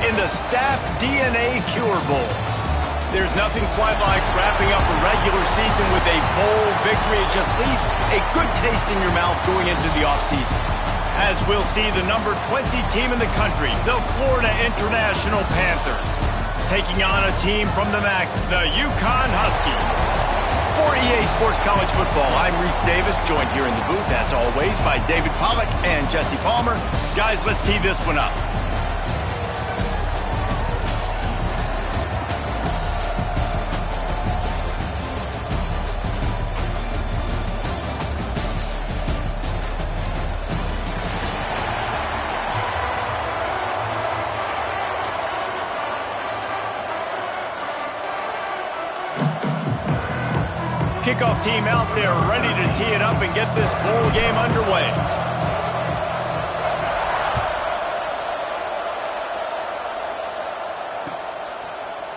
in the Staff DNA Cure Bowl. There's nothing quite like wrapping up a regular season with a bowl victory. It just leaves a good taste in your mouth going into the offseason. As we'll see the number 20 team in the country, the Florida International Panthers, taking on a team from the MAC, the UConn Huskies. For EA Sports College Football, I'm Reese Davis, joined here in the booth, as always, by David Pollack and Jesse Palmer. Guys, let's tee this one up. Kickoff team out there ready to tee it up and get this bowl game underway.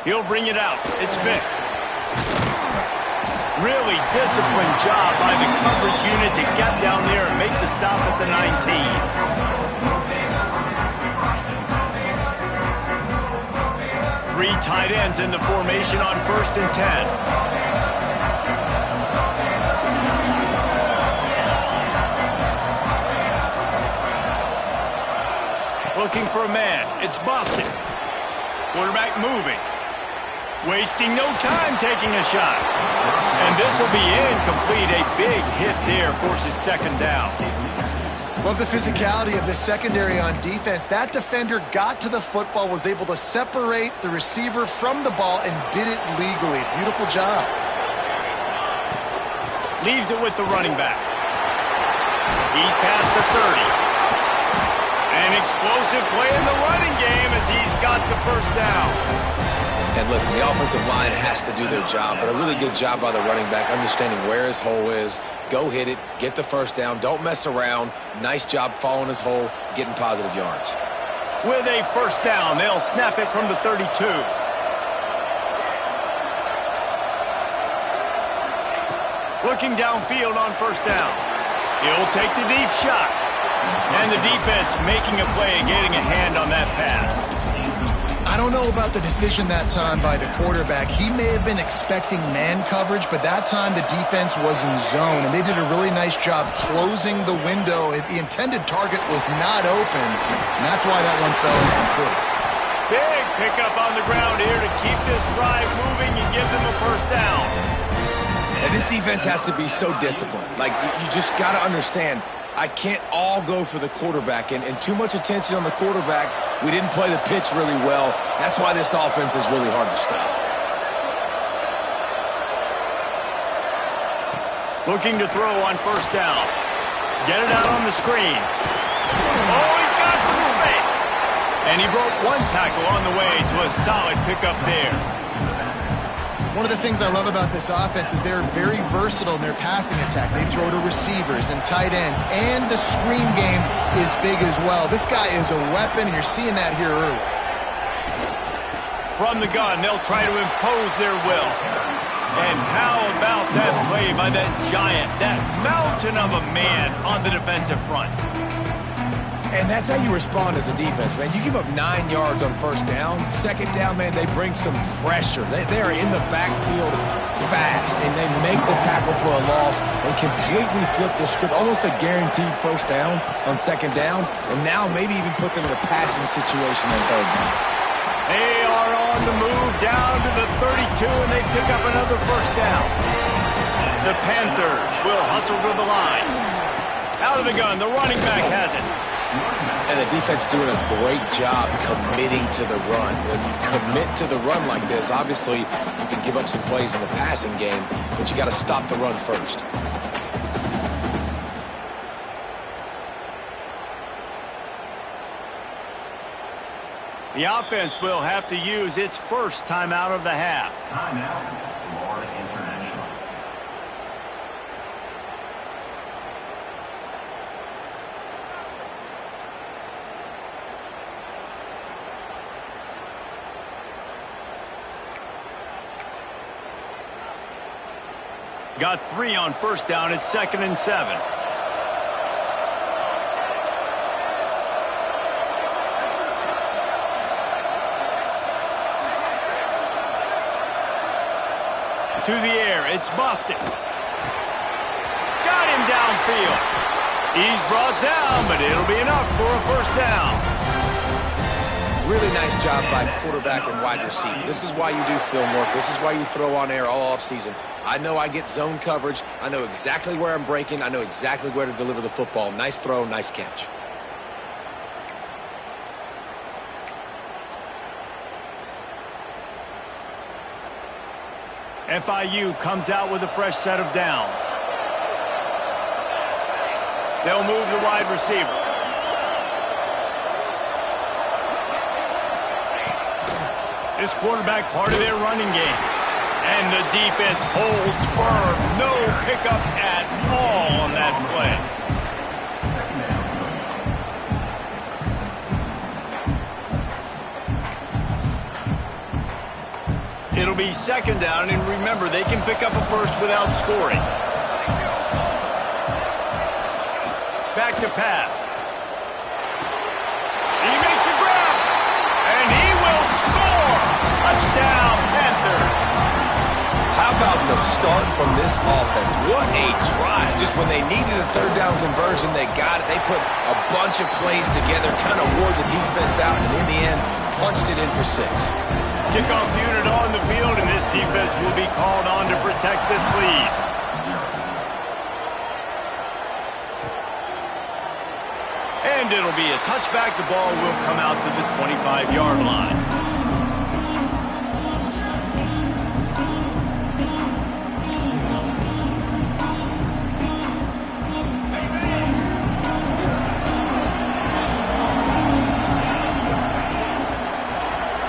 He'll bring it out. It's Vic. Really disciplined job by the coverage unit to get down there and make the stop at the 19. Three tight ends in the formation on 1st and 10. Looking for a man. It's Boston. Quarterback moving. Wasting no time taking a shot. And this will be incomplete. A big hit there forces 2nd down. Love the physicality of the secondary on defense. That defender got to the football, was able to separate the receiver from the ball, and did it legally. Beautiful job. Leaves it with the running back. He's past the 30. An explosive play in the running game as he's got the 1st down. And listen, the offensive line has to do their job, but a really good job by the running back, understanding where his hole is. Go hit it, get the 1st down, don't mess around. Nice job following his hole, getting positive yards. With a 1st down, they'll snap it from the 32. Looking downfield on 1st down. He'll take the deep shot. And the defense making a play and getting a hand on that pass. I don't know about the decision that time by the quarterback. He may have been expecting man coverage, but that time the defense was in zone, and they did a really nice job closing the window. The intended target was not open, and that's why that one fell incomplete. Big pickup on the ground here to keep this drive moving and give them a 1st down. And this defense has to be so disciplined. Like, you just got to understand, I can't all go for the quarterback, and too much attention on the quarterback. We didn't play the pitch really well. That's why this offense is really hard to stop. Looking to throw on 1st down. Get it out on the screen. Oh, he's got some space. And he broke one tackle on the way to a solid pickup there. One of the things I love about this offense is they're very versatile in their passing attack. They throw to receivers and tight ends, and the screen game is big as well. This guy is a weapon, and you're seeing that here early. From the gun, they'll try to impose their will. And how about that play by that giant, that mountain of a man on the defensive front? And that's how you respond as a defense, man. You give up 9 yards on 1st down. 2nd down, man, they bring some pressure. They are in the backfield fast, and they make the tackle for a loss and completely flip the script. Almost a guaranteed 1st down on 2nd down, and now maybe even put them in a passing situation on 3rd down. They are on the move down to the 32, and they pick up another 1st down. The Panthers will hustle to the line. Out of the gun, the running back has it. And the defense doing a great job committing to the run. When you commit to the run like this, obviously you can give up some plays in the passing game, but you got to stop the run first. The offense will have to use its 1st timeout of the half. Timeout, Florida International. Got 3 on 1st down. It's 2nd and 7. to the air. It's busted. Got him downfield. He's brought down, but it'll be enough for a first down. Really nice job by quarterback and wide receiver. This is why you do film work. This is why you throw on air all offseason. I know I get zone coverage. I know exactly where I'm breaking. I know exactly where to deliver the football. Nice throw, nice catch. FIU comes out with a fresh set of downs. They'll move the wide receiver. This quarterback part of their running game. And the defense holds firm. No pickup at all on that play. It'll be second down, and remember, they can pick up a first without scoring. Back to pass. He makes a grab, and he will score. Touchdown, Panthers. How about the start from this offense? What a drive. Just when they needed a third down conversion, they got it. They put a bunch of plays together, kind of wore the defense out, and in the end, punched it in for 6. Kickoff unit on the field, and this defense will be called on to protect this lead. And it'll be a touchback. The ball will come out to the 25-yard line.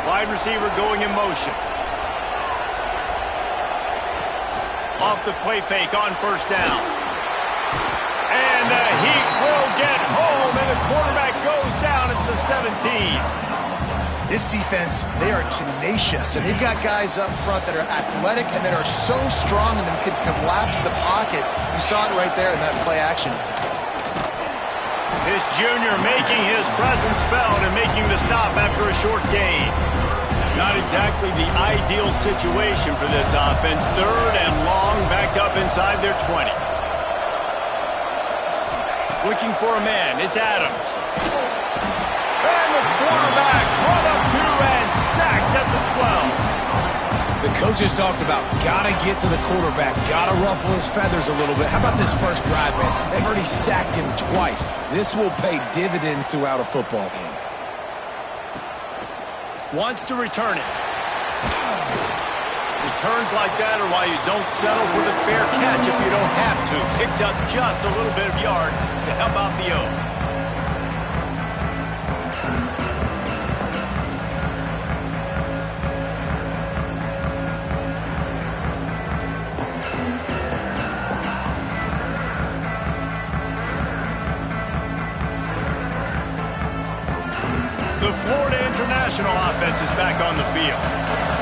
Wide receiver going in motion. Off the play fake on first down. And the Heat will get home, and the quarterback goes down at the 17. This defense, they are tenacious, and they've got guys up front that are athletic and that are so strong and then can collapse the pocket. You saw it right there in that play action attempt. This junior making his presence felt and making the stop after a short gain. Not exactly the ideal situation for this offense. Third and long, backed up inside their 20. Looking for a man, it's Adams. And the quarterback brought up 2 and sacked at the 12. The coaches talked about gotta get to the quarterback, gotta ruffle his feathers a little bit. How about this first drive, man? They've already sacked him twice. This will pay dividends throughout a football game. Wants to return it. Returns like that are why you don't settle for the fair catch if you don't have to. Picks up just a little bit of yards to help out the O. The Florida International offense is back on the field.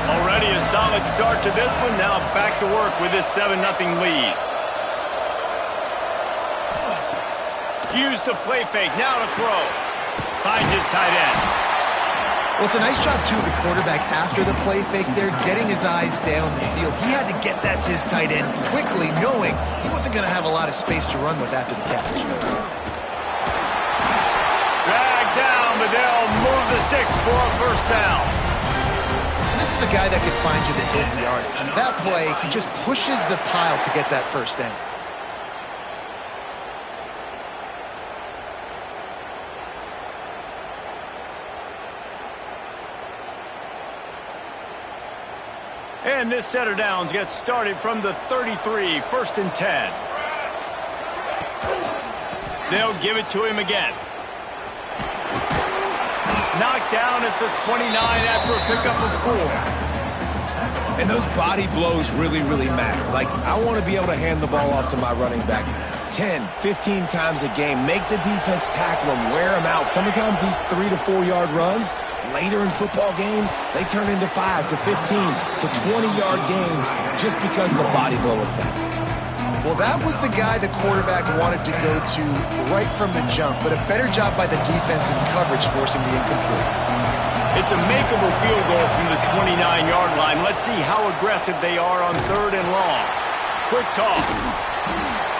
Already a solid start to this one. Now back to work with this 7-0 lead. Use the play fake. Now to throw. Finds his tight end. Well, it's a nice job, too, of the quarterback after the play fake there, getting his eyes down the field. He had to get that to his tight end quickly, knowing he wasn't going to have a lot of space to run with after the catch. Down, but they'll move the sticks for a first down. And this is a guy that could find you the hidden yardage. And that play, he just pushes the pile to get that first down. And this set of downs gets started from the 33, 1st and 10. They'll give it to him again. Knocked down at the 29 after a pickup of 4. And those body blows really, really matter. Like, I want to be able to hand the ball off to my running back 10, 15 times a game. Make the defense tackle them, wear them out. Sometimes these 3 to 4 yard runs, later in football games, they turn into 5 to 15 to 20 yard gains just because of the body blow effect. Well, that was the guy the quarterback wanted to go to right from the jump, but a better job by the defense in coverage forcing the incomplete. It's a makeable field goal from the 29-yard line. Let's see how aggressive they are on 3rd and long. Quick toss.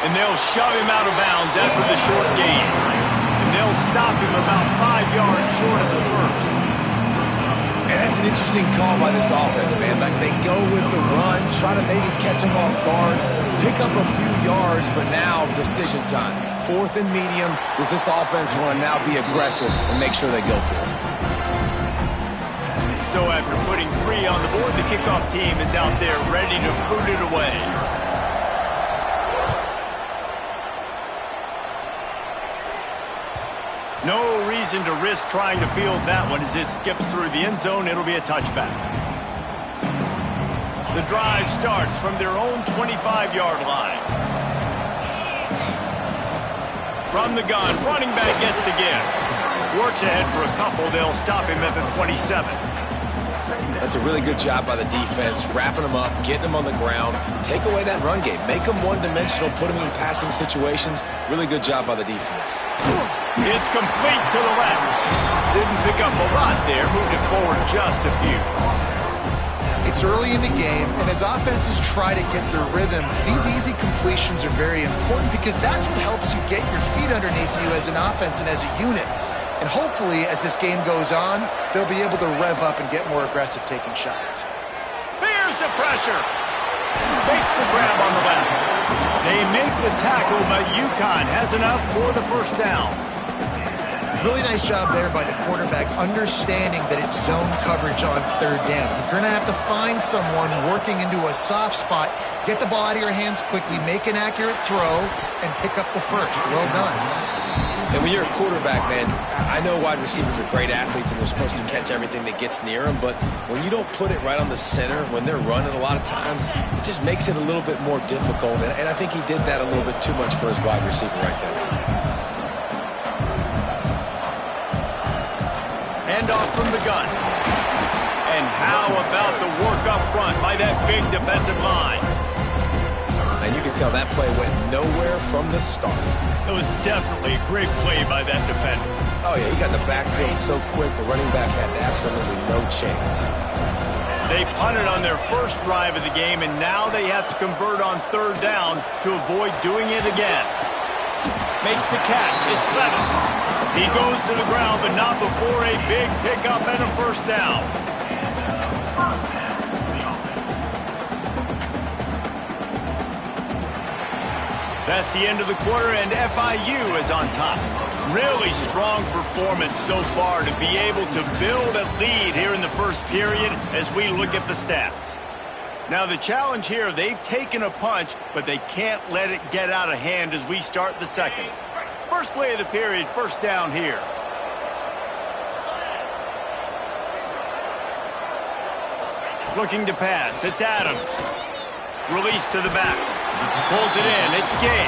And they'll shove him out of bounds after the short gain. And they'll stop him about 5 yards short of the first. And that's an interesting call by this offense, man. Like, they go with the run, try to maybe catch him off guard, pick up a few yards, but now decision time. 4th and medium. Does this offense want to now be aggressive and make sure they go for it? So after putting 3 on the board, the kickoff team is out there ready to boot it away. No reason to risk trying to field that one as it skips through the end zone. It'll be a touchback. The drive starts from their own 25-yard line. From the gun, running back gets the give. Works ahead for a couple. They'll stop him at the 27. That's a really good job by the defense, wrapping them up, getting them on the ground, take away that run game, make them one-dimensional, put them in passing situations. Really good job by the defense. It's complete to the left. Didn't pick up a lot there, moved it forward just a few. It's early in the game, and as offenses try to get their rhythm, these easy completions are very important because that's what helps you get your feet underneath you as an offense and as a unit. And hopefully, as this game goes on, they'll be able to rev up and get more aggressive taking shots. Here's the pressure. Makes the grab on the left. They make the tackle, but UConn has enough for the first down. Really nice job there by the quarterback, understanding that it's zone coverage on 3rd down. If you're going to have to find someone working into a soft spot, get the ball out of your hands quickly, make an accurate throw, and pick up the first. Well done. And when you're a quarterback, man, I know wide receivers are great athletes and they're supposed to catch everything that gets near them, but when you don't put it right on the center, when they're running a lot of times, it just makes it a little bit more difficult. And I think he did that a little bit too much for his wide receiver right there. Handoff from the gun. And how about the work up front by that big defensive line? And you can tell that play went nowhere from the start. It was definitely a great play by that defender. Oh, yeah, he got in the backfield so quick, the running back had absolutely no chance. They punted on their first drive of the game, and now they have to convert on 3rd down to avoid doing it again. Makes the catch. It's Levis. He goes to the ground, but not before a big pickup and a first down. That's the end of the quarter, and FIU is on top. Really strong performance so far to be able to build a lead here in the first period as we look at the stats. Now the challenge here, they've taken a punch, but they can't let it get out of hand as we start the second. First play of the period, first down here. Looking to pass, it's Adams. Release to the back. Pulls it in. It's Gay.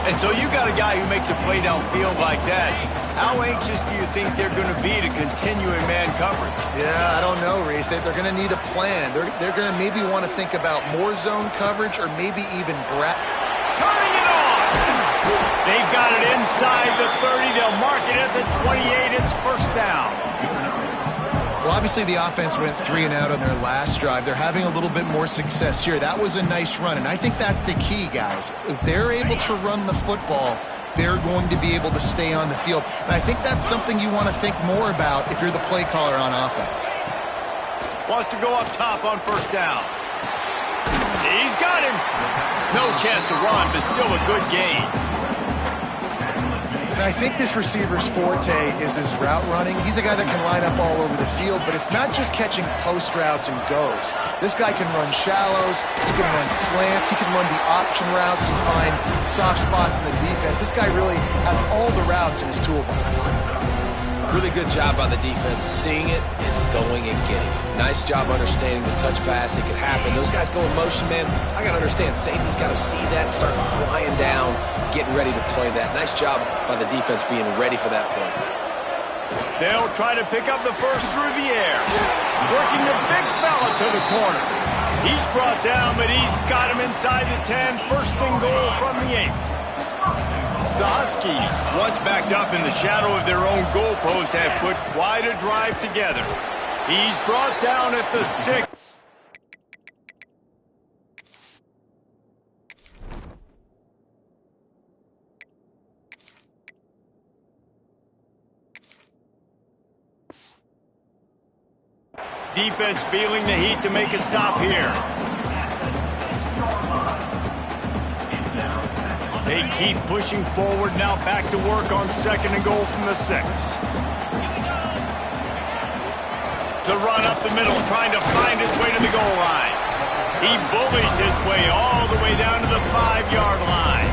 And so you got a guy who makes a play downfield like that. How anxious do you think they're going to be to continue in man coverage? Yeah, I don't know, Reese. They're going to need a plan. They're going to maybe want to think about more zone coverage or maybe even turning it on. They've got it inside the 30. They'll mark it at the 28. It's first down. Well, obviously the offense went 3 and out on their last drive. They're having a little bit more success here. That was a nice run, and I think that's the key, guys. If they're able to run the football, they're going to be able to stay on the field. And I think that's something you want to think more about if you're the play caller on offense. Wants to go up top on first down. He's got him. No chance to run, but still a good gain. And I think this receiver's forte is his route running. He's a guy that can line up all over the field, but it's not just catching post routes and goes. This guy can run shallows, he can run slants, he can run the option routes and find soft spots in the defense. This guy really has all the routes in his toolbox. Really good job by the defense, seeing it and going and getting it. Nice job understanding the touch pass. It could happen. Those guys go in motion, man. I got to understand, safety's got to see that, start flying down, getting ready to play that. Nice job by the defense being ready for that play. They'll try to pick up the first through the air. Working the big fella to the corner. He's brought down, but he's got him inside the 10. First and goal from the 8. the Huskies, once backed up in the shadow of their own goalpost, have put quite a drive together. He's brought down at the 6. Defense feeling the heat to make a stop here. They keep pushing forward now, back to work on 2nd and goal from the 6. The run up the middle, trying to find its way to the goal line. He bullies his way all the way down to the 5-yard line.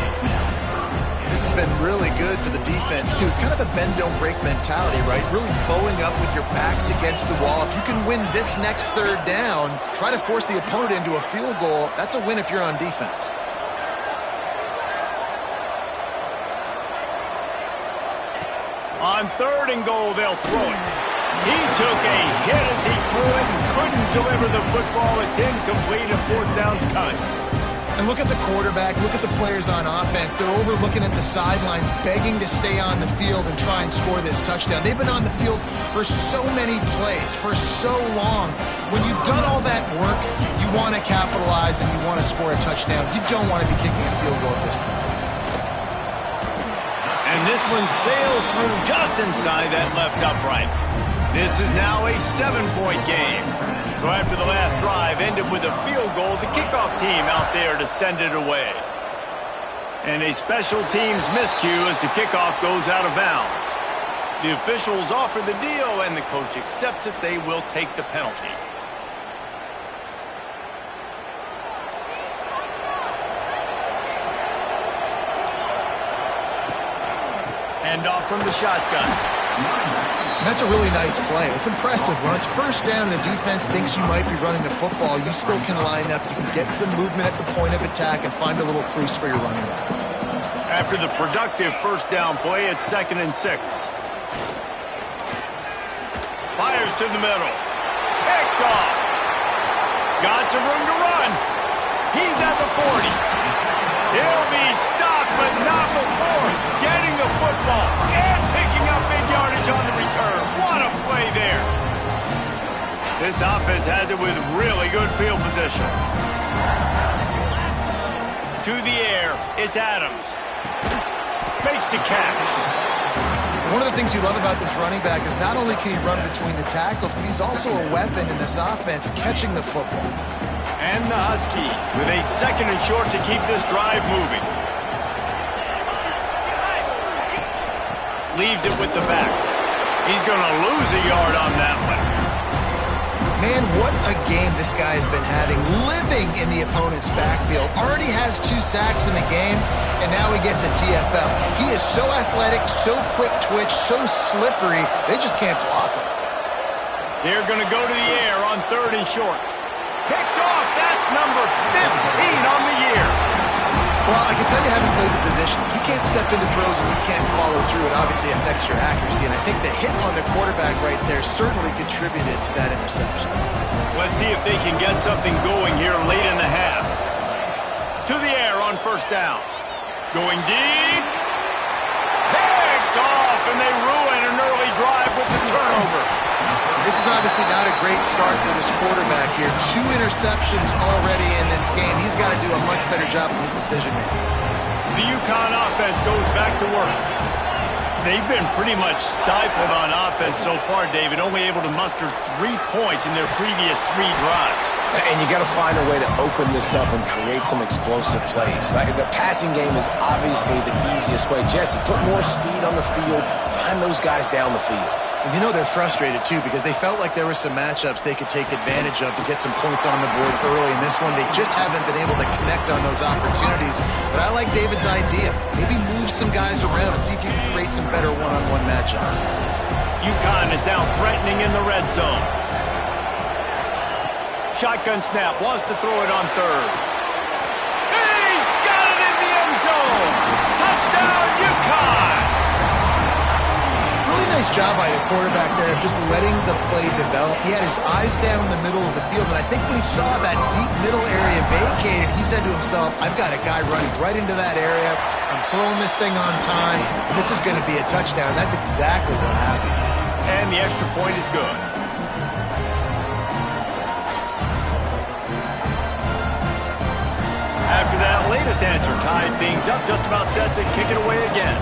This has been really good for the defense, too. It's kind of a bend-don't-break mentality, right? Really bowing up with your backs against the wall. If you can win this next 3rd down, try to force the opponent into a field goal. That's a win if you're on defense. On 3rd and goal, they'll throw it. He took a hit as he threw it and couldn't deliver the football. It's incomplete, and 4th down's coming. And look at the quarterback, look at the players on offense. They're over looking at the sidelines, begging to stay on the field and try and score this touchdown. They've been on the field for so many plays, for so long. When you've done all that work, you want to capitalize and you want to score a touchdown. You don't want to be kicking a field goal at this point. And this one sails through just inside that left upright. This is now a 7-point game. So after the last drive ended with a field goal, the kickoff team out there to send it away. And a special teams miscue as the kickoff goes out of bounds. The officials offer the deal, and the coach accepts it. They will take the penalty. Hand off from the shotgun. And that's a really nice play. It's impressive. When it's 1st down, the defense thinks you might be running the football. You still can line up. You can get some movement at the point of attack and find a little crease for your running back. After the productive 1st down play, it's 2nd and 6. Fires to the middle. Picked off. Got some room to run. He's at the 40. He'll be stopped, but not before getting the football and picking up big yardage on the return. What a play there. This offense has it with really good field position. To the air, it's Adams. Makes the catch. One of the things you love about this running back is not only can he run between the tackles, but he's also a weapon in this offense catching the football. And the Huskies with a 2nd and short to keep this drive moving. Leaves it with the back. He's going to lose a yard on that one. Man, what a game this guy has been having, living in the opponent's backfield. Already has 2 sacks in the game, and now he gets a TFL. He is so athletic, so quick twitch, so slippery, they just can't block him. They're going to go to the air on 3rd and short. Picked off. That's number 15 on the year. Well, I can tell you haven't played the position. If you can't step into throws and you can't follow through, it obviously affects your accuracy. And I think the hit on the quarterback right there certainly contributed to that interception. Let's see if they can get something going here late in the half. To the air on 1st down. Going deep. Picked off, and they ruin an early drive with the turnover. This is obviously not a great start for this quarterback here. 2 interceptions already in this game. He's got to do a much better job with his decision-making. The UConn offense goes back to work. They've been pretty much stifled on offense so far, David, only able to muster 3 points in their previous 3 drives. And you got to find a way to open this up and create some explosive plays. Like the passing game is obviously the easiest way. Jesse, put more speed on the field. Find those guys down the field. And you know they're frustrated, too, because they felt like there were some matchups they could take advantage of to get some points on the board early. In this one, they just haven't been able to connect on those opportunities. But I like David's idea. Maybe move some guys around and see if you can create some better one-on-one matchups. UConn is now threatening in the red zone. Shotgun snap, wants to throw it on 3rd. He's got it in the end zone! Touchdown, UConn! Really nice job by the quarterback there of just letting the play develop. He had his eyes down in the middle of the field, and I think when he saw that deep middle area vacated, he said to himself, I've got a guy running right into that area. I'm throwing this thing on time. This is going to be a touchdown. That's exactly what happened. And the extra point is good. After that latest answer tied things up, just about set to kick it away again.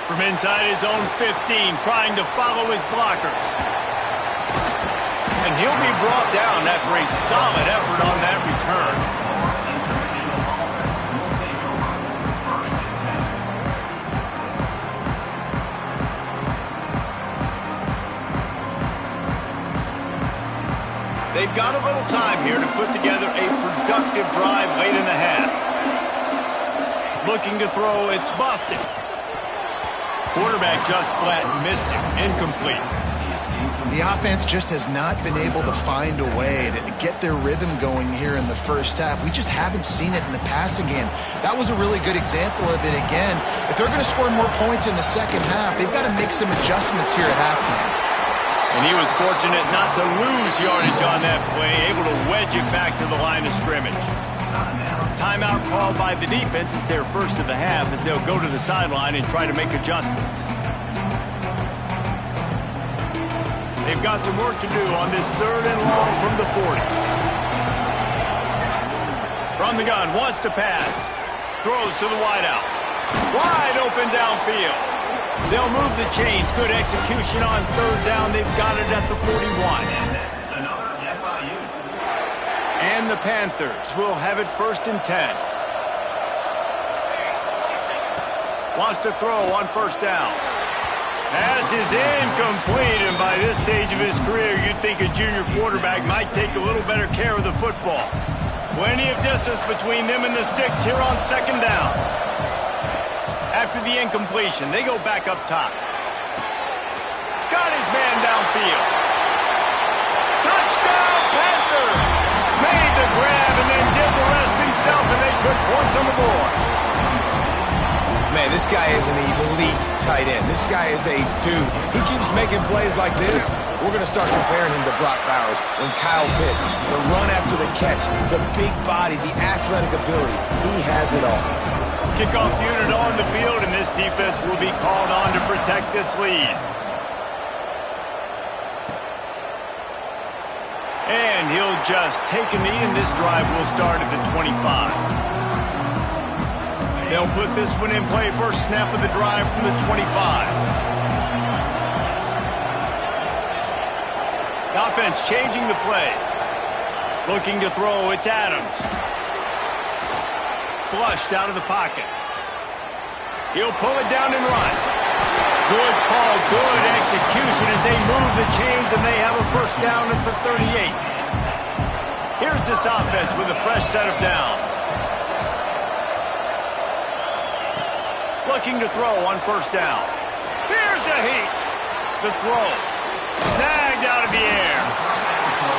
From inside his own 15, trying to follow his blockers. And he'll be brought down after a solid effort on that return. They've got a little time here to put together a productive drive late in the half. Looking to throw, it's busted. Quarterback just flat missed it. Incomplete. The offense just has not been able to find a way to get their rhythm going here in the first half. We just haven't seen it in the passing game. That was a really good example of it again. If they're going to score more points in the second half, they've got to make some adjustments here at halftime. And he was fortunate not to lose yardage on that play, able to wedge it back to the line of scrimmage. Timeout called by the defense. It's their first of the half as they'll go to the sideline and try to make adjustments. They've got some work to do on this 3rd and long from the 40. From the gun, wants to pass. Throws to the wideout. Wide open downfield. They'll move the chains. Good execution on 3rd down. They've got it at the 41. And the Panthers will have it 1st and 10. Wants to throw on 1st down. Pass is incomplete, and by this stage of his career, you'd think a junior quarterback might take a little better care of the football. Plenty of distance between them and the sticks here on 2nd down. After the incompletion, they go back up top. Got his man downfield. Touchdown, Panthers! Made the grab and then did the rest himself, and they put points on the board. Man, this guy is an elite tight end. This guy is a dude. He keeps making plays like this. We're going to start comparing him to Brock Bowers and Kyle Pitts. The run after the catch, the big body, the athletic ability. He has it all. Kickoff unit on the field, and this defense will be called on to protect this lead. And he'll just take a knee, and this drive will start at the 25. They'll put this one in play. First snap of the drive from the 25. The offense changing the play. Looking to throw, it's Adams. Flushed out of the pocket. He'll pull it down and run. Good call, good execution as they move the chains, and they have a 1st down at the 38. Here's this offense with a fresh set of downs. Looking to throw on 1st down. Here's a heat. The throw. Snagged out of the air.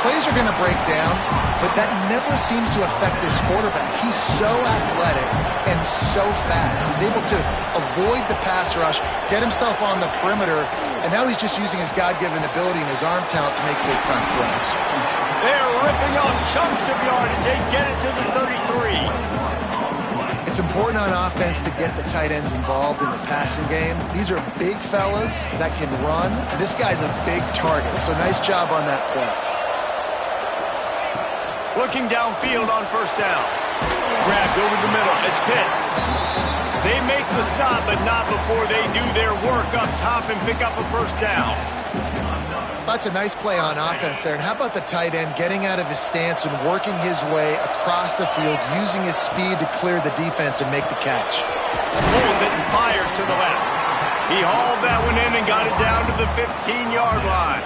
Plays are going to break down, but that never seems to affect this quarterback. He's so athletic and so fast. He's able to avoid the pass rush, get himself on the perimeter, and now he's just using his God-given ability and his arm talent to make big-time throws. They're ripping off chunks of yardage. They get it to the 33. It's important on offense to get the tight ends involved in the passing game. These are big fellas that can run. This guy's a big target, so nice job on that play. Looking downfield on 1st down. Grabbed over the middle. It's Pitts. They make the stop, but not before they do their work up top and pick up a 1st down. That's a nice play on offense there. And how about the tight end getting out of his stance and working his way across the field, using his speed to clear the defense and make the catch. Pulls it and fires to the left. He hauled that one in and got it down to the 15-yard line.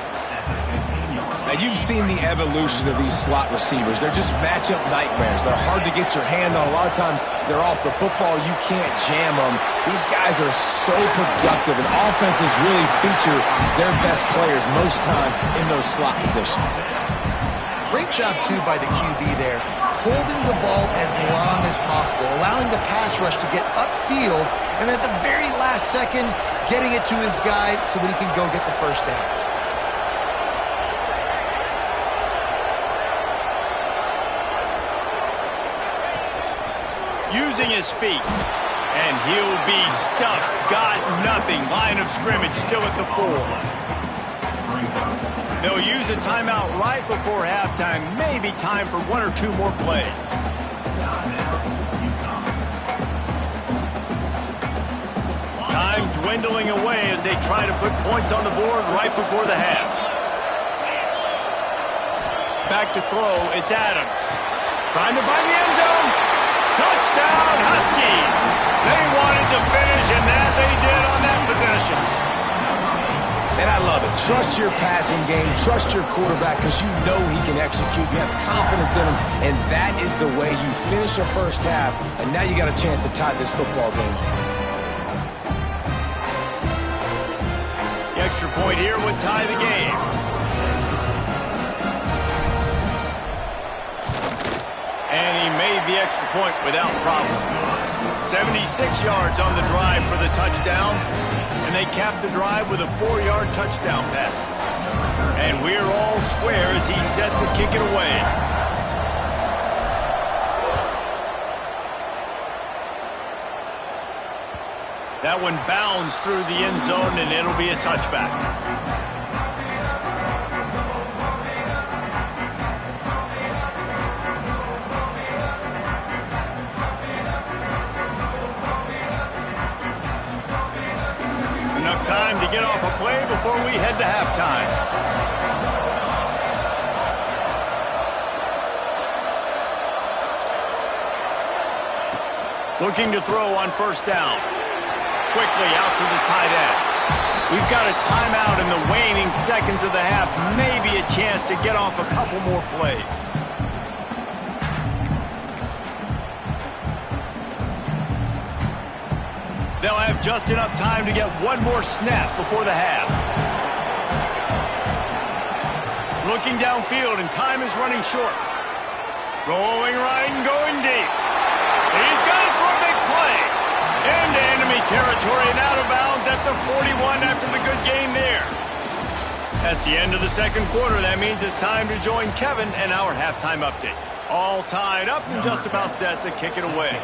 Now, you've seen the evolution of these slot receivers. They're just matchup nightmares. They're hard to get your hand on. A lot of times, they're off the football. You can't jam them. These guys are so productive, and offenses really feature their best players most time in those slot positions. Great job, too, by the QB there, holding the ball as long as possible, allowing the pass rush to get upfield, and at the very last second, getting it to his guy so that he can go get the first down. Using his feet, and he'll be stuffed. Got nothing. Line of scrimmage still at the 4. They'll use a timeout right before halftime. Maybe time for 1 or 2 more plays. Time dwindling away as they try to put points on the board right before the half. Back to throw. It's Adams. Trying to find the end zone. Touchdown, Huskies! They wanted to finish, and that they did on that possession. And I love it. Trust your passing game. Trust your quarterback because you know he can execute. You have confidence in him, and that is the way you finish a first half, and now you got a chance to tie this football game. The extra point here would tie the game. And he made the extra point without problem. 76 yards on the drive for the touchdown. And they capped the drive with a 4-yard touchdown pass. And we're all square as he's set to kick it away. That one bounds through the end zone, and it'll be a touchback. Time to get off a play before we head to halftime. Looking to throw on first down. Quickly out to the tight end. We've got a timeout in the waning seconds of the half. Maybe a chance to get off a couple more plays. They'll have just enough time to get one more snap before the half. Looking downfield, and time is running short. Rolling right and going deep. He's got it for a big play. Into enemy territory and out of bounds at the 41 after the good game there. That's the end of the second quarter. That means it's time to join Kevin and our halftime update. All tied up and just about set to kick it away.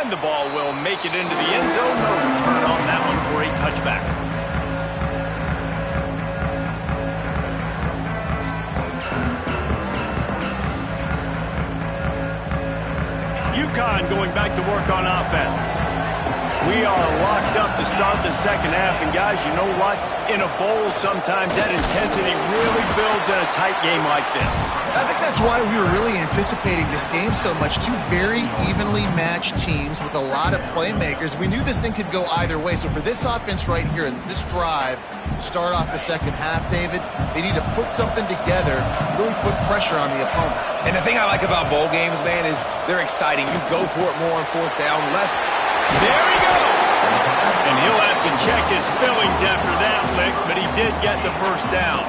And the ball will make it into the end zone. No return on that one for a touchback. UConn going back to work on offense. We are locked up to start the second half, and guys, you know what? In a bowl, sometimes that intensity really builds in a tight game like this. I think that's why we were really anticipating this game so much. Two very evenly matched teams with a lot of playmakers. We knew this thing could go either way. So for this offense right here and this drive to start off the second half, David, they need to put something together, really put pressure on the opponent. And the thing I like about bowl games, man, is they're exciting. You go for it more on fourth down, less. There he goes! And he'll have to check his feelings after that lick, but he did get the first down.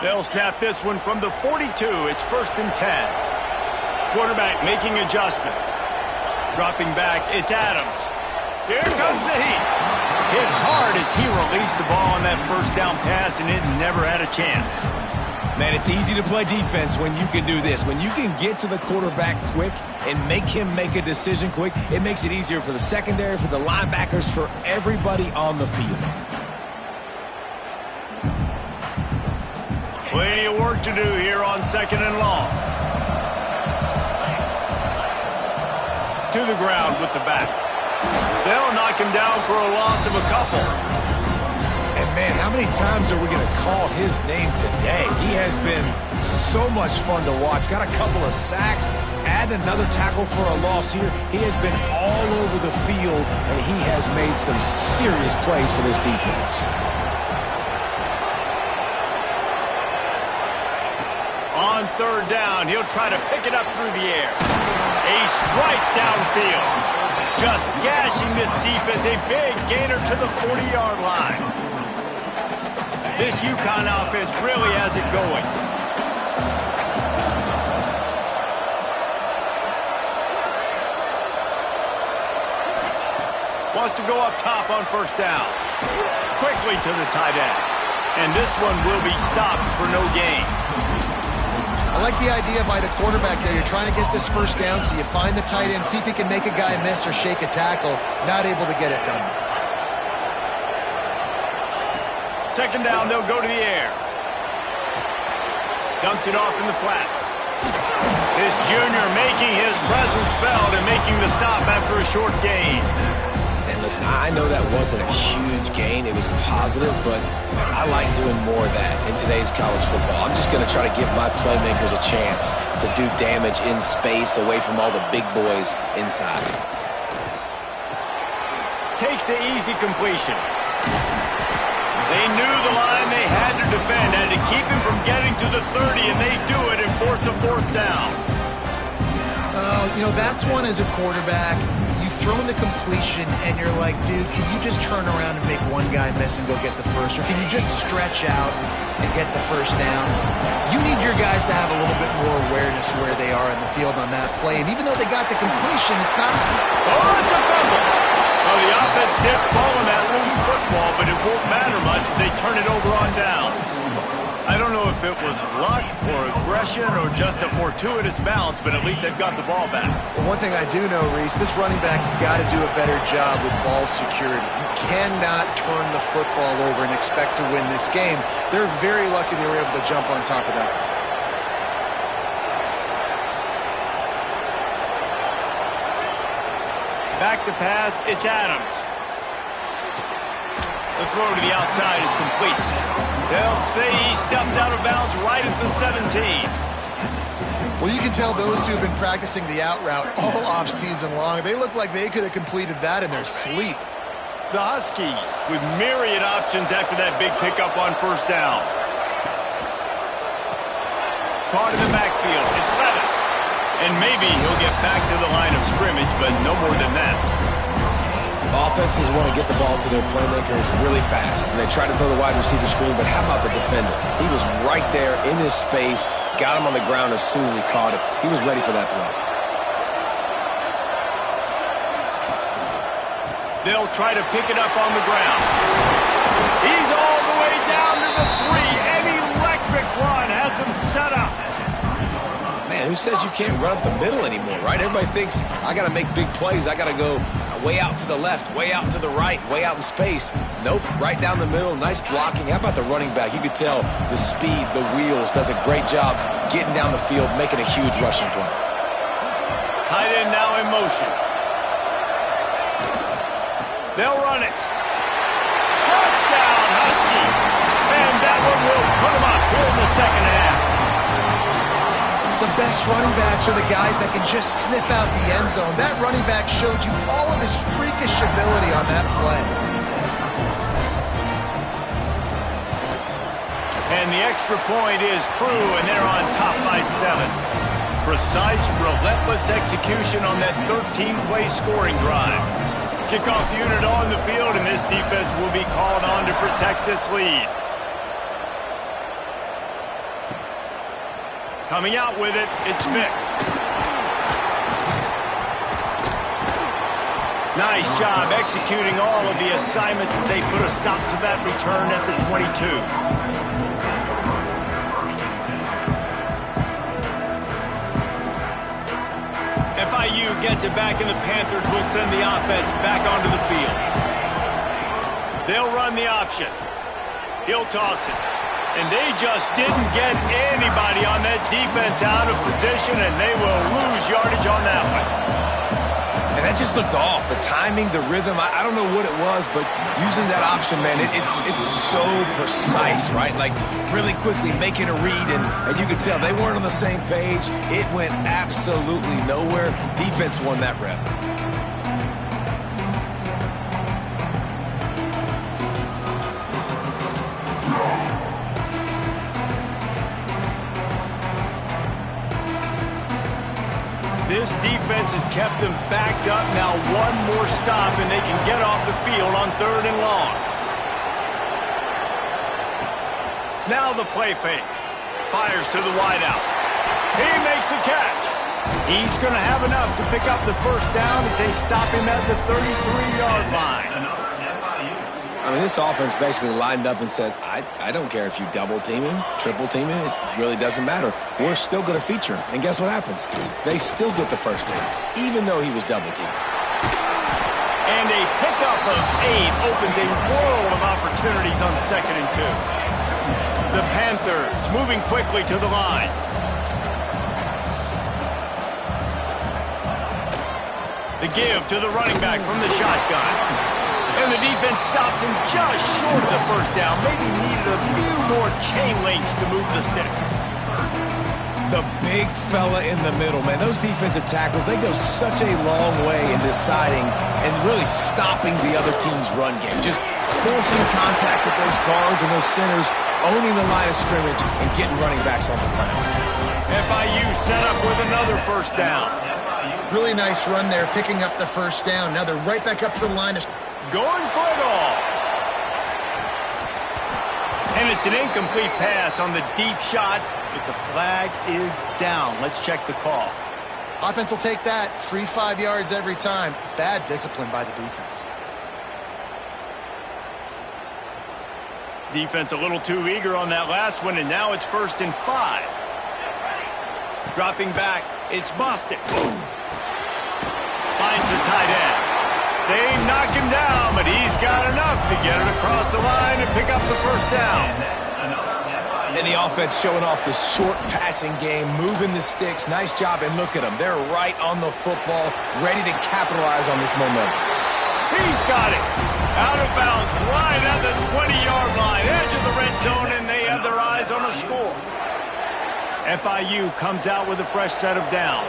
They'll snap this one from the 42. It's 1st and 10. Quarterback making adjustments. Dropping back, it's Adams. Here comes the heat. Hit hard as he released the ball on that first down pass, and it never had a chance. Man, it's easy to play defense when you can do this. When you can get to the quarterback quick and make him make a decision quick, it makes it easier for the secondary, for the linebackers, for everybody on the field. Plenty of work to do here on 2nd and long. To the ground with the back. They'll knock him down for a loss of a couple. And, man, how many times are we going to call his name today? He has been so much fun to watch. Got a couple of sacks. Add another tackle for a loss here. He has been all over the field, and he has made some serious plays for this defense. on third down. He'll try to pick it up through the air. A strike downfield. Just gashing this defense. A big gainer to the 40-yard line. This UConn offense really has it going. Wants to go up top on first down. Quickly to the tight end. And this one will be stopped for no gain. I like the idea by the quarterback there. You're trying to get this first down, so you find the tight end, see if he can make a guy miss or shake a tackle. Not able to get it done. Second down, they'll go to the air. Dumps it off in the flats. This junior making his presence felt and making the stop after a short gain. And listen, I know that wasn't a huge gain. It was positive, but I like doing more of that in today's college football. I'm just going to try to give my playmakers a chance to do damage in space away from all the big boys inside. Takes the easy completion. They knew the line they had to defend, had to keep him from getting to the 30, and they do it and force a fourth down. You know, that's one as a quarterback. You throw in the completion, and you're like, dude, can you just turn around and make one guy miss and go get the first? Or can you just stretch out and get the first down? You need your guys to have a little bit more awareness where they are in the field on that play. And even though they got the completion, it's not... Oh, it's a fumble! Well, the offense did fall on that loose football, but it won't matter much as they turn it over on downs. I don't know if it was luck or aggression or just a fortuitous bounce, but at least they've got the ball back. Well, one thing I do know, Reese, this running back has got to do a better job with ball security. You cannot turn the football over and expect to win this game. They're very lucky they were able to jump on top of that. Back to pass, it's Adams. The throw to the outside is complete. They'll say he stepped out of bounds right at the 17. Well, you can tell those two have been practicing the out route all off-season long. They look like they could have completed that in their sleep. The Huskies with myriad options after that big pickup on first down. Caught in the backfield, it's Levis. And maybe he'll get back to the line of scrimmage, but no more than that. Offenses want to get the ball to their playmakers really fast, and they try to throw the wide receiver screen, but how about the defender? He was right there in his space, got him on the ground as soon as he caught it. He was ready for that play. They'll try to pick it up on the ground. He's all the way down to the 3. An electric run has him set up. Man, who says you can't run up the middle anymore, right? Everybody thinks, I got to make big plays. I got to go way out to the left, way out to the right, way out in space. Nope, right down the middle, nice blocking. How about the running back? You could tell the speed, the wheels, does a great job getting down the field, making a huge rushing play. Tight end now in motion. They'll run it. Touchdown, Husky. And that one will put them up here in the second half. The best running backs are the guys that can just snip out the end zone. That running back showed you all of his freakish ability on that play. And the extra point is true, and they're on top by 7. Precise, relentless execution on that 13-play scoring drive. Kickoff unit on the field, and this defense will be called on to protect this lead. Coming out with it, it's Vick. Nice job executing all of the assignments as they put a stop to that return at the 22. FIU gets it back, and the Panthers will send the offense back onto the field. They'll run the option. He'll toss it. And they just didn't get anybody on that defense out of position, and they will lose yardage on that one. And that just looked off. The timing, the rhythm, I don't know what it was, but using that option, man, it's so precise, right? Like, really quickly making a read, and you could tell they weren't on the same page. It went absolutely nowhere. Defense won that rep. This defense has kept them backed up. Now one more stop, and they can get off the field on 3rd and long. Now the play fake. Fires to the wideout. He makes a catch. He's going to have enough to pick up the first down as they stop him at the 33-yard line. I mean, this offense basically lined up and said, I don't care if you double team him, triple team him, it really doesn't matter. We're still going to feature him. And guess what happens? They still get the first down, even though he was double teamed. And a pickup of 8 opens a world of opportunities on 2nd and 2. The Panthers moving quickly to the line. The give to the running back from the shotgun. And the defense stops him just short of the first down. Maybe needed a few more chain links to move the sticks. The big fella in the middle, man. Those defensive tackles, they go such a long way in deciding and really stopping the other team's run game. Just forcing contact with those guards and those centers, owning the line of scrimmage, and getting running backs on the ground. FIU set up with another first down. Really nice run there, picking up the first down. Now they're right back up to the line of... Going for it all. And it's an incomplete pass on the deep shot, but the flag is down. Let's check the call. Offense will take that. Free 5 yards every time. Bad discipline by the defense. Defense a little too eager on that last one, and now it's 1st and 5. Dropping back, it's Bostic. Finds a tight end. They knock him down, but he's got enough to get it across the line and pick up the first down. And the offense showing off the short passing game, moving the sticks. Nice job, and look at them. They're right on the football, ready to capitalize on this momentum. He's got it. Out of bounds, right at the 20-yard line, edge of the red zone, and they have their eyes on a score. FIU comes out with a fresh set of downs.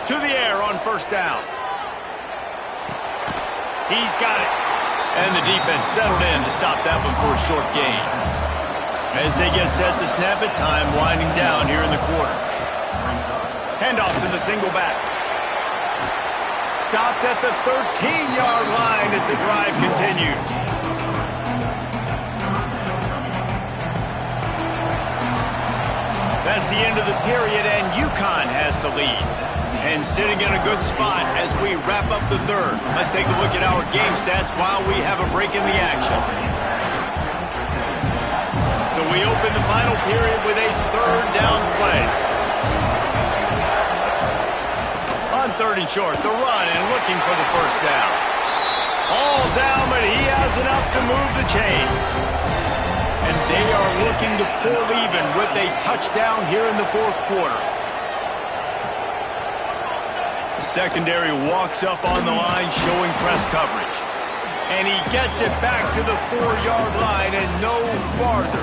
To the air on first down. He's got it. And the defense settled in to stop that one for a short gain. As they get set to snap it, time winding down here in the quarter. Handoff to the single back. Stopped at the 13-yard line as the drive continues. That's the end of the period, and UConn has the lead. And sitting in a good spot as we wrap up the 3rd. Let's take a look at our game stats while we have a break in the action. So we open the final period with a 3rd down play. On 3rd and short, the run and looking for the first down. All down, but he has enough to move the chains. And they are looking to pull even with a touchdown here in the 4th quarter. Secondary walks up on the line, showing press coverage. And he gets it back to the 4-yard line and no farther.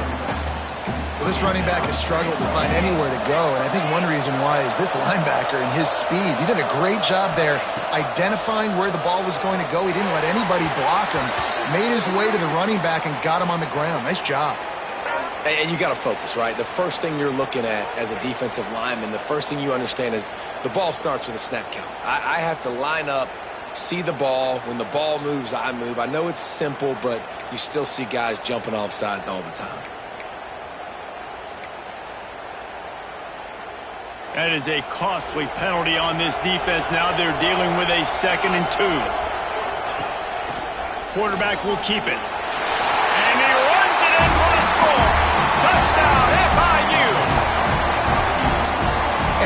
Well, this running back has struggled to find anywhere to go, and I think one reason why is this linebacker and his speed. He did a great job there identifying where the ball was going to go. He didn't let anybody block him. Made his way to the running back and got him on the ground. Nice job. And you got to focus, right? The first thing you're looking at as a defensive lineman, the first thing you understand is the ball starts with a snap count. I have to line up, see the ball. When the ball moves, I move. I know it's simple, but you still see guys jumping off sides all the time. That is a costly penalty on this defense. Now they're dealing with a 2nd and 2. Quarterback will keep it. And he runs it in for a score. Touchdown, FIU.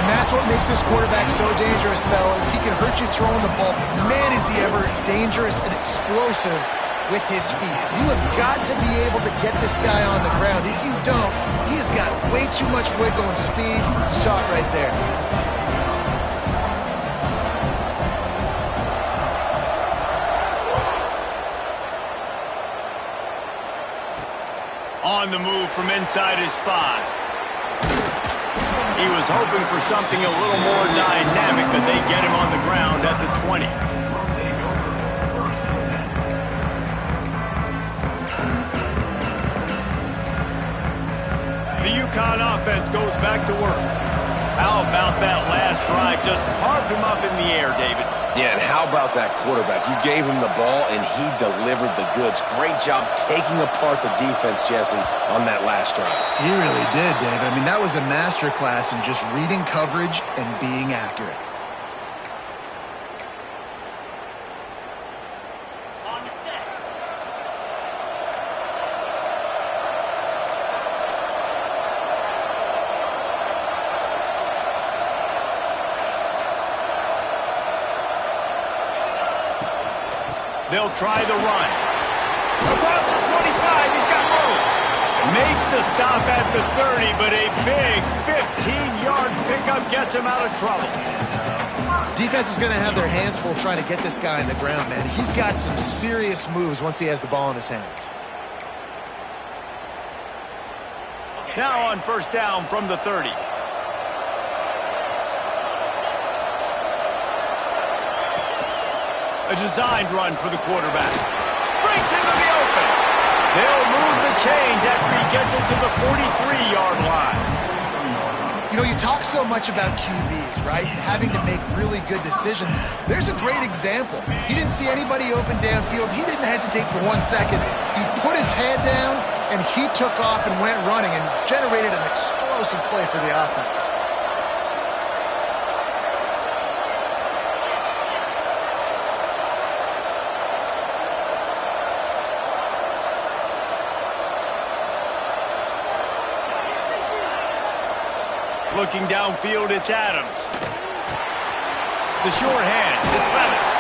And that's what makes this quarterback so dangerous, fellas. He can hurt you throwing the ball. Man, is he ever dangerous and explosive with his feet. You have got to be able to get this guy on the ground. If you don't, he's got way too much wiggle and speed. You saw it right there. On the move from inside his 5. He was hoping for something a little more dynamic, but they get him on the ground at the 20. The UConn offense goes back to work. How about that last drive? Just carved him up in the air, David. Yeah, and how about that quarterback? You gave him the ball, and he delivered the goods. Great job taking apart the defense, Jesse, on that last drive. He really did, David. I mean, that was a masterclass in just reading coverage and being accurate. They'll try the run. Across the 25, he's got room. Makes the stop at the 30, but a big 15-yard pickup gets him out of trouble. Defense is going to have their hands full trying to get this guy on the ground, man. He's got some serious moves once he has the ball in his hands. Now on first down from the 30. A designed run for the quarterback. Breaks into the open. They'll move the chains after he gets it to the 43-yard line. You know, you talk so much about QBs, right? Having to make really good decisions. There's a great example. He didn't see anybody open downfield. He didn't hesitate for 1 second. He put his head down, and he took off and went running and generated an explosive play for the offense. Looking downfield, it's Adams. The short hand, it's Levis.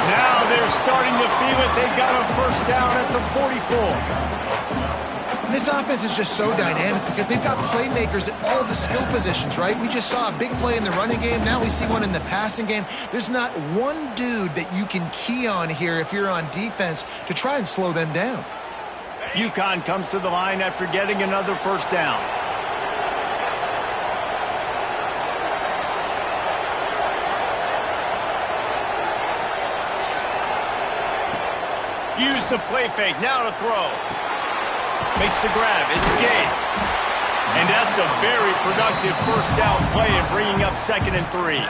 Now they're starting to feel it. They've got a first down at the 44. This offense is just so dynamic because they've got playmakers at all the skill positions, right? We just saw a big play in the running game. Now we see one in the passing game. There's not one dude that you can key on here if you're on defense to try and slow them down. UConn comes to the line after getting another first down. Use the play fake, now to throw. Makes the grab, it's Gabe. And that's a very productive first down play in bringing up 2nd and 3.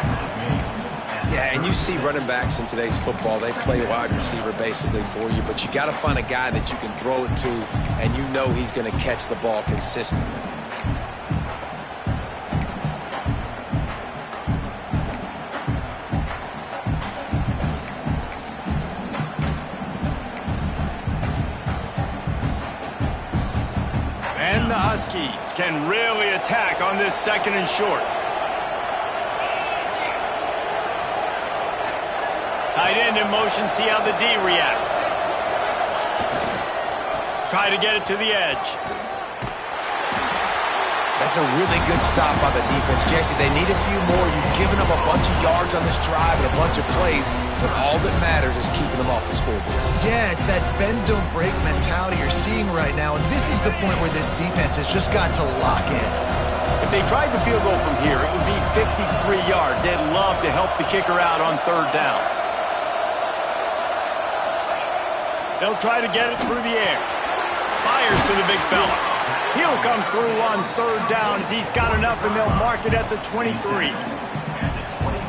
Yeah, and you see running backs in today's football, they play wide receiver basically for you, but you got to find a guy that you can throw it to, and you know he's going to catch the ball consistently. And the Huskies can really attack on this 2nd and short. Tight end in motion, see how the D reacts. Try to get it to the edge. That's a really good stop by the defense. Jesse, they need a few more. You've given up a bunch of yards on this drive and a bunch of plays, but all that matters is keeping them off the scoreboard. Yeah, it's that bend, don't break mentality you're seeing right now, and this is the point where this defense has just got to lock in. If they tried the field goal from here, it would be 53 yards. They'd love to help the kicker out on 3rd down. They'll try to get it through the air. Fires to the big fella. He'll come through on 3rd down as he's got enough, and they'll mark it at the 23.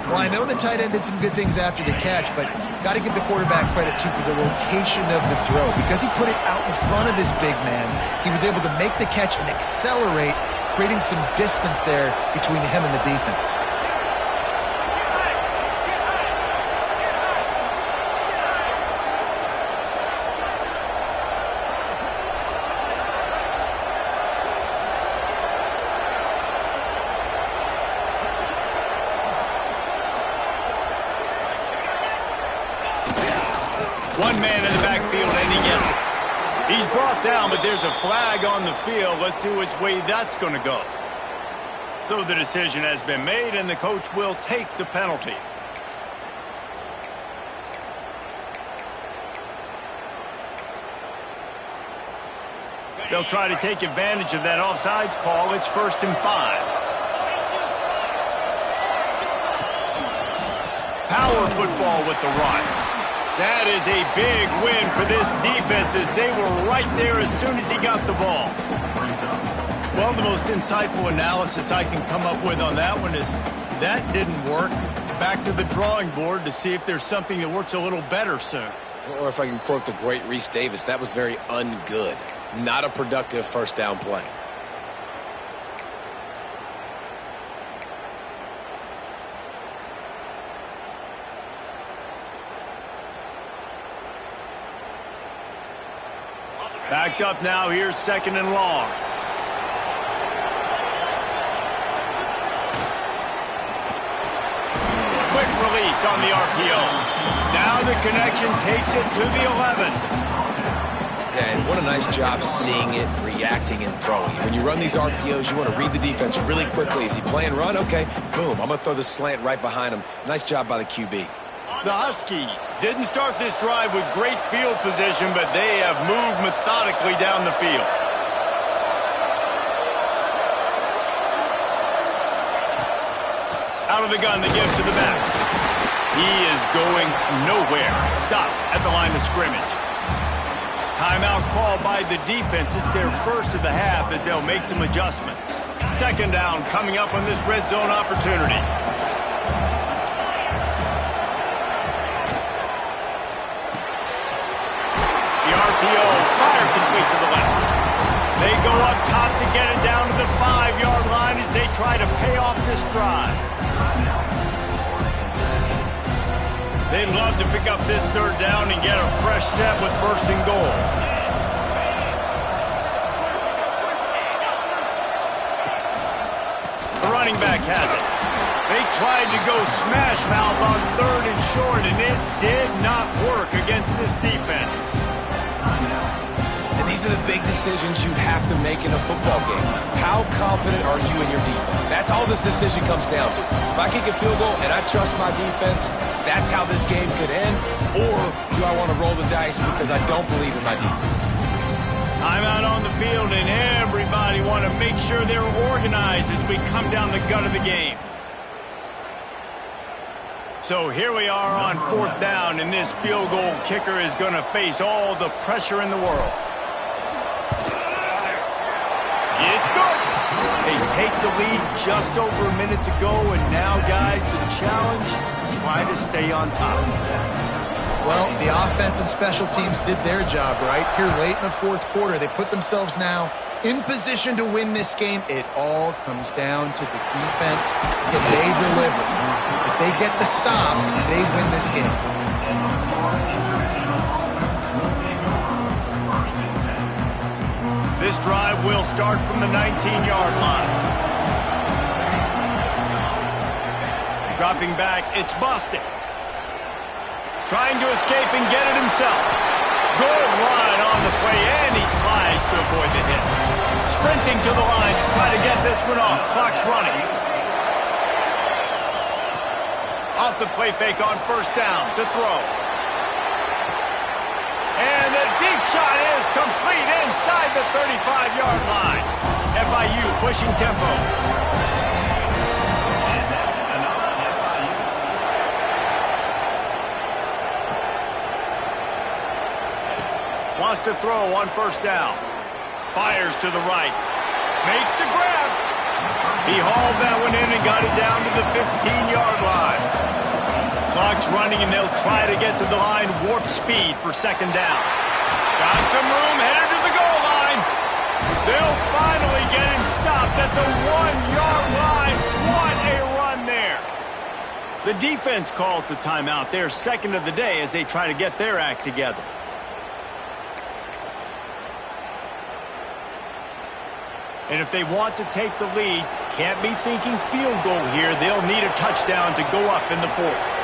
Well, I know the tight end did some good things after the catch, but got to give the quarterback credit, too, for the location of the throw. Because he put it out in front of his big man, he was able to make the catch and accelerate, creating some distance there between him and the defense. One man in the backfield, and he gets it. He's brought down, but there's a flag on the field. Let's see which way that's going to go. So the decision has been made, and the coach will take the penalty. They'll try to take advantage of that offsides call. It's 1st and 5. Power football with the run. That is a big win for this defense as they were right there as soon as he got the ball. Well, the most insightful analysis I can come up with on that one is that didn't work. Back to the drawing board to see if there's something that works a little better soon. Or if I can quote the great Reese Davis, that was very ungood. Not a productive first down play. Backed up now, here's 2nd and long. Quick release on the RPO. Now the connection takes it to the 11. Yeah, and what a nice job seeing it, reacting, and throwing. When you run these RPOs, you want to read the defense really quickly. Is he playing run? Okay, boom, I'm going to throw the slant right behind him. Nice job by the QB. The Huskies didn't start this drive with great field position, but they have moved methodically down the field. Out of the gun, the give to the back. He is going nowhere. Stop at the line of scrimmage. Timeout called by the defense. It's their first of the half as they'll make some adjustments. 2nd down coming up on this red zone opportunity. RPO, fire complete to the left. They go up top to get it down to the 5-yard line as they try to pay off this drive. They'd love to pick up this 3rd down and get a fresh set with 1st and goal. The running back has it. They tried to go smash mouth on 3rd and short, and it did not work against this defense. And these are the big decisions you have to make in a football game. How confident are you in your defense? That's all this decision comes down to. If I kick a field goal and I trust my defense, that's how this game could end. Or do I want to roll the dice because I don't believe in my defense? Timeout on the field, and everybody want to make sure they're organized as we come down the gut of the game. So here we are on 4th down, and this field goal kicker is going to face all the pressure in the world. It's good. They take the lead just over a minute to go, and now, guys, the challenge, try to stay on top. Well, the offense and special teams did their job, right? Here late in the 4th quarter, they put themselves now in position to win this game. It all comes down to the defense. Can they deliver? If they get the stop, they win this game. This drive will start from the 19-yard line. Dropping back, it's busted. Trying to escape and get it himself. Good run on the play, and he slides to avoid the hit. Sprinting to the line to try to get this one off. Clock's running. Off the play fake on 1st down to throw. And the deep shot is complete inside the 35-yard line. FIU pushing tempo. Wants to throw on 1st down. Fires to the right. Makes the grab. He hauled that one in and got it down to the 15-yard line. Clock's running, and they'll try to get to the line. Warp speed for 2nd down. Got some room, headed to the goal line. They'll finally get him stopped at the 1-yard line. What a run there. The defense calls the timeout. They're 2nd of the day as they try to get their act together. And if they want to take the lead, can't be thinking field goal here. They'll need a touchdown to go up in the 4th.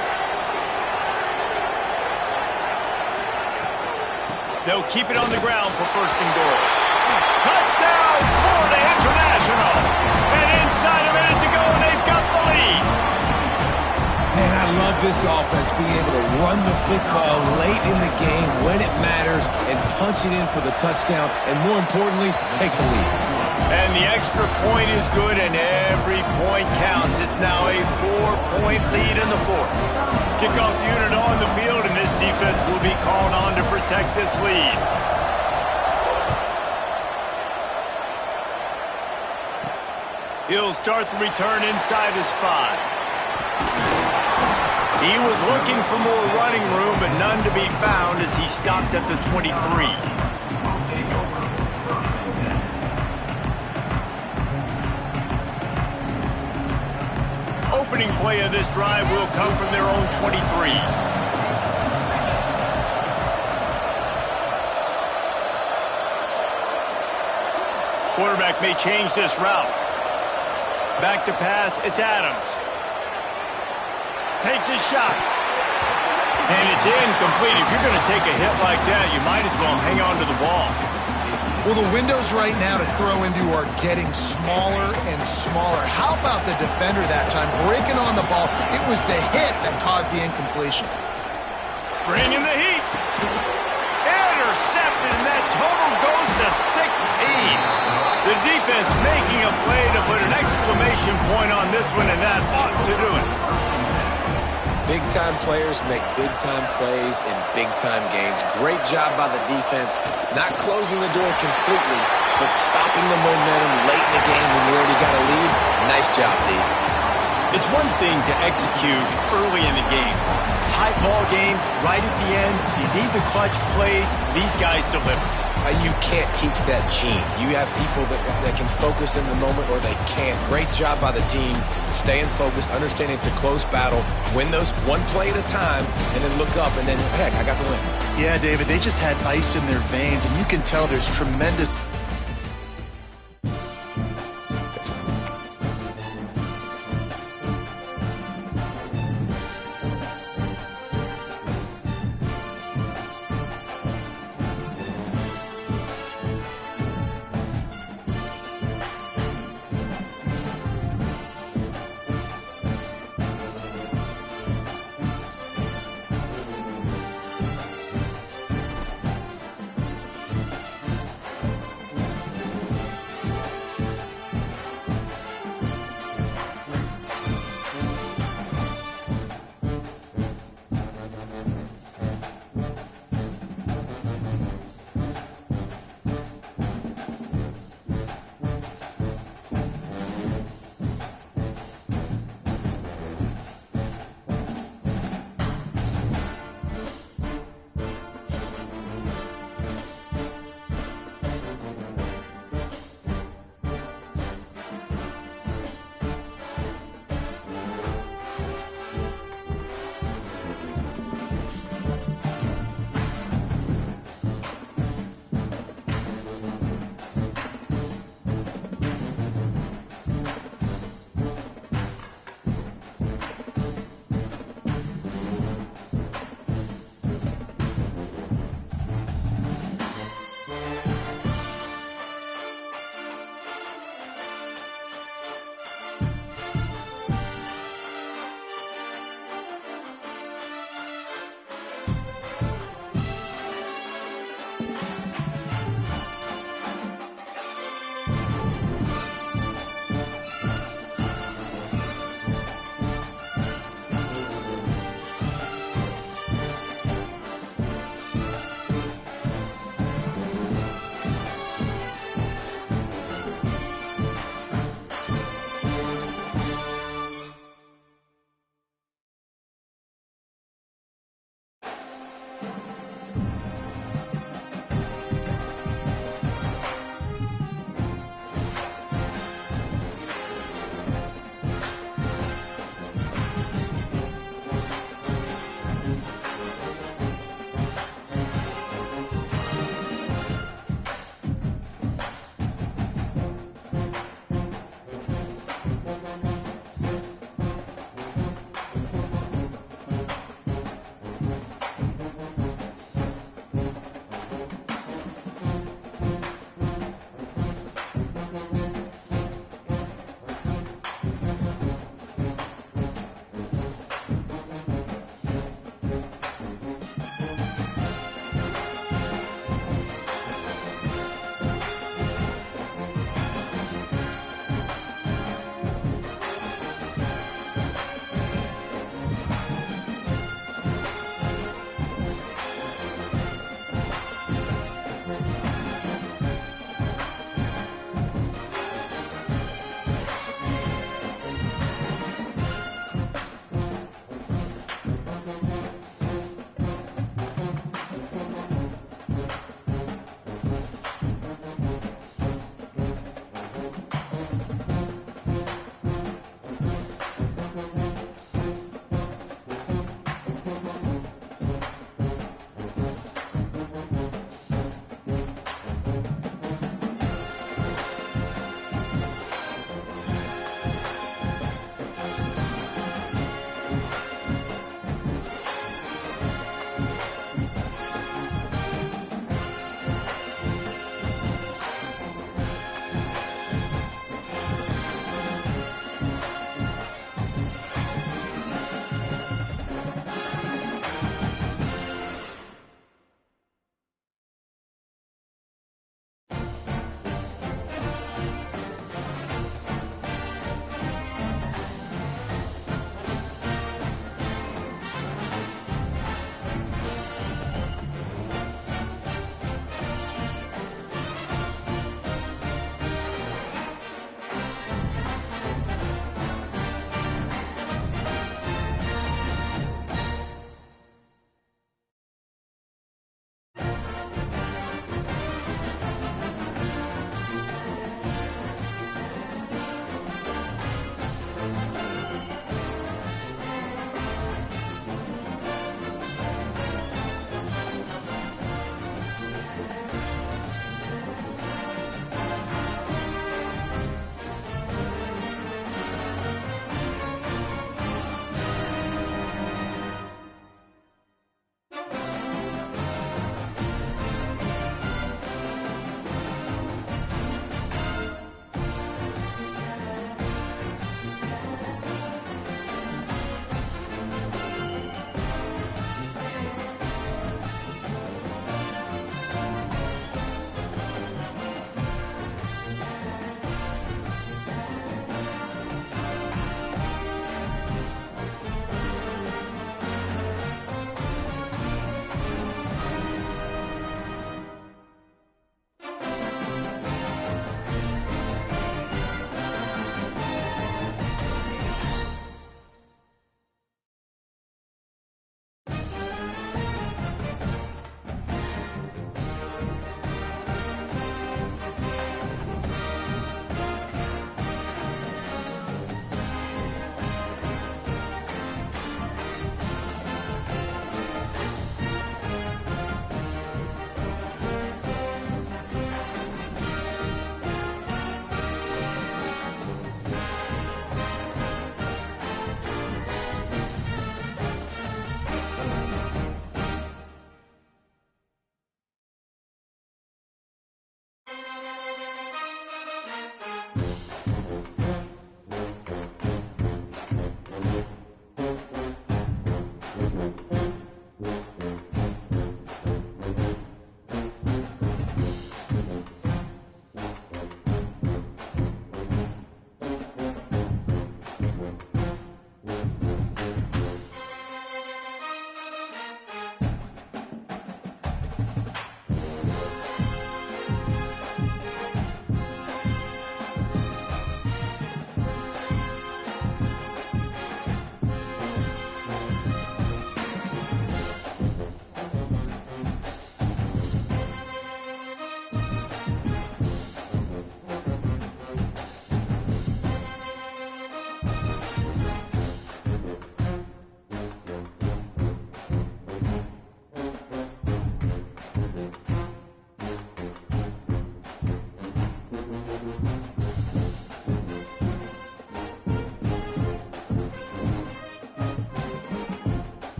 They'll keep it on the ground for 1st and goal. Touchdown, Florida International. And inside a minute to go, and they've got the lead. Man, I love this offense, being able to run the football late in the game when it matters and punch it in for the touchdown, and more importantly, take the lead. And the extra point is good, and every point counts. It's now a 4-point lead in the 4th. Kickoff unit on the field, and this defense will be called on to protect this lead. He'll start the return inside his 5. He was looking for more running room, but none to be found as he stopped at the 23. Opening play of this drive will come from their own 23. Quarterback may change this route. Back to pass, it's Adams. Takes his shot. And it's incomplete. If you're going to take a hit like that, you might as well hang on to the ball. Well, the windows right now to throw into are getting smaller and smaller. How about the defender that time breaking on the ball? It was the hit that caused the incompletion. Bringing the heat. Intercepted, and that total goes to 16. The defense making a play to put an exclamation point on this one, and that ought to do it. Big-time players make big-time plays in big-time games. Great job by the defense, not closing the door completely, but stopping the momentum late in the game when you already got a lead. Nice job, D. It's one thing to execute early in the game. Tight ball game, right at the end, you need the clutch plays. These guys deliver. You can't teach that gene. You have people that can focus in the moment or they can't. Great job by the team, staying focused, understanding it's a close battle, win those one play at a time, and then look up, and then, heck, I got the win. Yeah, David, they just had ice in their veins, and you can tell there's tremendous...